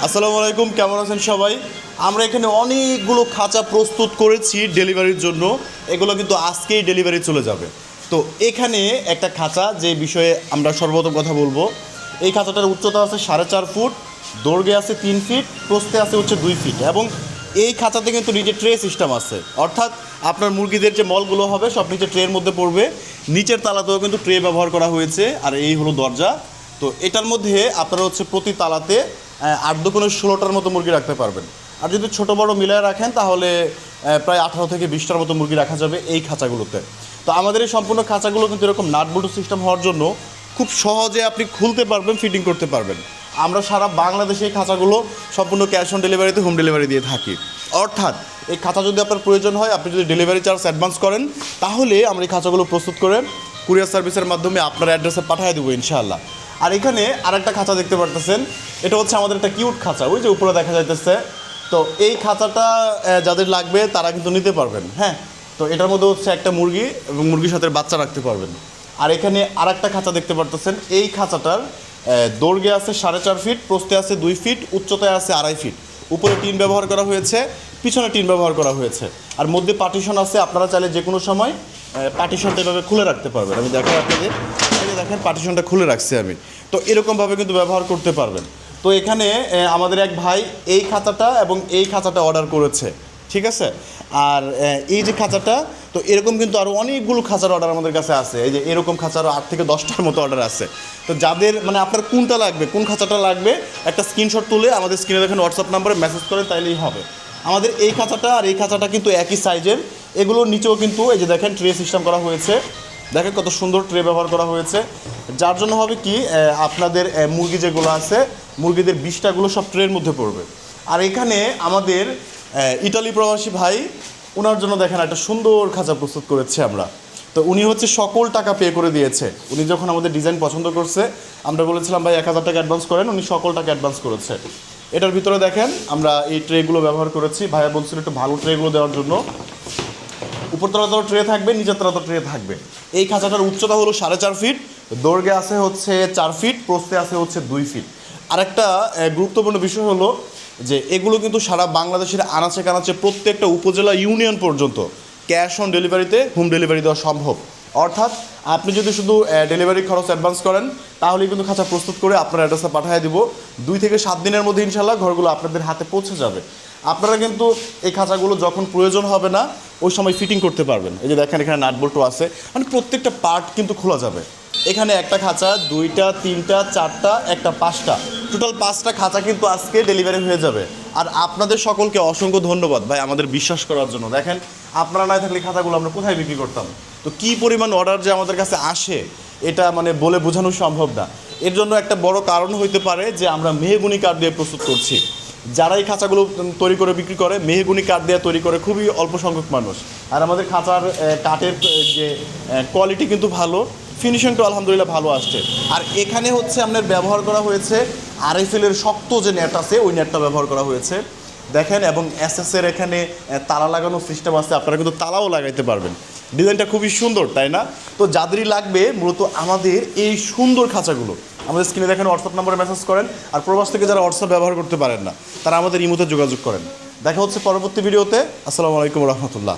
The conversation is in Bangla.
আসসালামু আলাইকুম, কেমন আছেন সবাই? আমরা এখানে অনেকগুলো খাঁচা প্রস্তুত করেছি ডেলিভারির জন্য। এগুলো কিন্তু আজকেই ডেলিভারি চলে যাবে। তো এখানে একটা খাঁচা যে বিষয়ে আমরা সর্বপ্রথম কথা বলবো, এই খাঁচাটার উচ্চতা আছে 4.5 ফুট, দৈর্ঘ্যে আছে 3 ফিট, প্রস্থে আছে হচ্ছে 2 ফিট, এবং এই খাঁচাতে কিন্তু নিচে ট্রে সিস্টেম আছে। অর্থাৎ আপনার মুরগিদের যে মলগুলো হবে সব নিচে ট্রের মধ্যে পড়বে। নিচের তালাতেও কিন্তু ট্রে ব্যবহার করা হয়েছে, আর এই হলো দরজা। তো এটার মধ্যে আপনারা হচ্ছে প্রতি তালাতে 8 × 16টার মতো মুরগি রাখতে পারবেন। আর যদি ছোটো বড়ো মিলায় রাখেন তাহলে প্রায় 18 থেকে 20টার মতো মুরগি রাখা যাবে এই খাঁচাগুলোতে। তো আমাদের এই সম্পূর্ণ খাঁচাগুলো কিন্তু এরকম নাট বল্টু সিস্টেম হওয়ার জন্য খুব সহজে আপনি খুলতে পারবেন, ফিটিং করতে পারবেন। আমরা সারা বাংলাদেশে এই খাঁচাগুলো সম্পূর্ণ ক্যাশ অন ডেলিভারিতে হোম ডেলিভারি দিয়ে থাকি। অর্থাৎ এই খাঁচা যদি আপনার প্রয়োজন হয়, আপনি যদি ডেলিভারি চার্জ অ্যাডভান্স করেন, তাহলে আমরা এই খাঁচাগুলো প্রস্তুত করে কুরিয়ার সার্ভিসের মাধ্যমে আপনার অ্যাড্রেসে পাঠিয়ে দেবো ইনশাআল্লাহ। আর এখানে আরেকটা খাঁচা দেখতে পারতেছেন, এটা হচ্ছে আমাদের একটা কিউট খাঁচা, ওই যে উপরে দেখা যাইতেছে। তো এই খাঁচাটা যাদের লাগবে তারা কিন্তু নিতে পারবেন। হ্যাঁ, তো এটার মধ্যে হচ্ছে একটা মুরগি এবং মুরগির সাথে বাচ্চা রাখতে পারবেন। আর এখানে আরেকটা খাঁচা দেখতে পারতেছেন, এই খাঁচাটার দৈর্ঘ্যে আছে 4.5 ফিট, প্রস্থে আছে 2 ফিট, উচ্চতায় আছে 2.5 ফিট। উপরে টিন ব্যবহার করা হয়েছে, পিছনে টিন ব্যবহার করা হয়েছে, আর মধ্যে পার্টিশন আছে। আপনারা চাইলে যে কোনো সময় পার্টিশনটা এভাবে খুলে রাখতে পারবেন। আমি দেখাই আপনাদের, দেখেন পার্টিশনটা খুলে রাখছি আমি। তো এরকমভাবে কিন্তু ব্যবহার করতে পারবেন। তো এখানে আমাদের এক ভাই এই খাঁচাটা এবং এই খাঁচাটা অর্ডার করেছে, ঠিক আছে। আর এই যে খাঁচাটা, তো এরকম কিন্তু আরও অনেকগুলো খাঁচার অর্ডার আমাদের কাছে আছে। এই যে এরকম খাঁচারও 8 থেকে 10টার মতো অর্ডার আছে। তো যাদের মানে আপনার কোনটা লাগবে, কোন খাঁচাটা লাগবে, একটা স্ক্রিনশট তুলে আমাদের স্ক্রিনে দেখেন হোয়াটসঅ্যাপ নাম্বারে মেসেজ করেন, তাইলেই হবে। আমাদের এই খাঁচাটা আর এই খাঁচাটা কিন্তু একই সাইজের। এগুলোর নিচেও কিন্তু এই যে দেখেন ট্রে সিস্টেম করা হয়েছে। দেখেন কত সুন্দর ট্রে ব্যবহার করা হয়েছে, যার জন্য হবে কি আপনাদের মুরগি যেগুলো আছে, মুরগিদের বিষটাগুলো সব ট্রের মধ্যে পড়বে। আর এখানে আমাদের ইটালি প্রবাসী ভাই, ওনার জন্য দেখেন একটা সুন্দর খাঁচা প্রস্তুত করেছে আমরা। তো উনি হচ্ছে সকল টাকা পে করে দিয়েছে। উনি যখন আমাদের ডিজাইন পছন্দ করছে, আমরা বলেছিলাম ভাই 1000 টাকা অ্যাডভান্স করেন, উনি সকল টাকা অ্যাডভান্স করেছে। এটার ভিতরে দেখেন আমরা এই ট্রেগুলো ব্যবহার করেছি। ভাইয়া বলছিল একটু ভালো ট্রেগুলো দেওয়ার জন্য। উপরতলাতেও ট্রে থাকবে, নিচের তলাতেও ট্রে থাকবে। এই খাঁচাটার উচ্চতা হলো 4.5 ফিট, দৈর্ঘ্যে আছে হচ্ছে 4 ফিট, প্রস্থে আছে হচ্ছে 2 ফিট। আরেকটা গুরুত্বপূর্ণ বিষয় হলো যে এগুলো কিন্তু সারা বাংলাদেশের আনাচে কানাচে প্রত্যেকটা উপজেলা ইউনিয়ন পর্যন্ত ক্যাশ অন ডেলিভারিতে হোম ডেলিভারি দেওয়া সম্ভব। অর্থাৎ আপনি যদি শুধু ডেলিভারি খরচ অ্যাডভান্স করেন, তাহলেই কিন্তু খাঁচা প্রস্তুত করে আপনার অ্যাড্রেসে পাঠিয়ে দিব। 2 থেকে 7 দিনের মধ্যে ইনশাল্লাহ ঘরগুলো আপনাদের হাতে পৌঁছে যাবে। আপনারা কিন্তু এই খাঁচাগুলো যখন প্রয়োজন হবে না, ওই সময় ফিটিং করতে পারবেন। এই যে দেখেন এখানে নাট বল্টু আছে, মানে প্রত্যেকটা পার্ট কিন্তু খোলা যাবে। এখানে একটা খাঁচা, 2টা, 3টা, 4টা, একটা 5টা, টোটাল 5টা খাঁচা কিন্তু আজকে ডেলিভারি হয়ে যাবে। আর আপনাদের সকলকে অসংখ্য ধন্যবাদ ভাই আমাদের বিশ্বাস করার জন্য। দেখেন আপনারা না থাকলে খাঁচাগুলো আমরা কোথায় বিক্রি করতাম। তো কী পরিমাণ অর্ডার যে আমাদের কাছে আসে, এটা মানে বলে বোঝানো সম্ভব না। এর জন্য একটা বড় কারণ হইতে পারে যে আমরা মেহগুনি কাঠ দিয়ে প্রস্তুত করছি। যারা এই খাঁচাগুলো তৈরি করে বিক্রি করে, মেহগুনি কাঠ দিয়ে তৈরি করে খুবই অল্প সংখ্যক মানুষ। আর আমাদের খাঁচার কাঠের যে কোয়ালিটি কিন্তু ভালো, ফিনিশিংটা আলহামদুলিল্লাহ ভালো আসছে। আর এখানে হচ্ছে আপনার ব্যবহার করা হয়েছে আরএফএলের শক্ত যে নেট আছে, ওই নেটটা ব্যবহার করা হয়েছে দেখেন। এবং এসএসের এখানে তালা লাগানোর সিস্টেম আছে, আপনারা কিন্তু তালাও লাগাইতে পারবেন। ডিজাইনটা খুবই সুন্দর, তাই না? তো যাদেরই লাগবে মূলত আমাদের এই সুন্দর খাঁচাগুলো, আমাদের স্ক্রিনে দেখেন হোয়াটসঅ্যাপ নম্বরে মেসেজ করেন। আর প্রবাস থেকে যারা হোয়াটসঅ্যাপ ব্যবহার করতে পারেন না, তারা আমাদের ইমোতে যোগাযোগ করেন। দেখা হচ্ছে পরবর্তী ভিডিওতে। আসসালামু আলাইকুম রহমতুল্লাহ।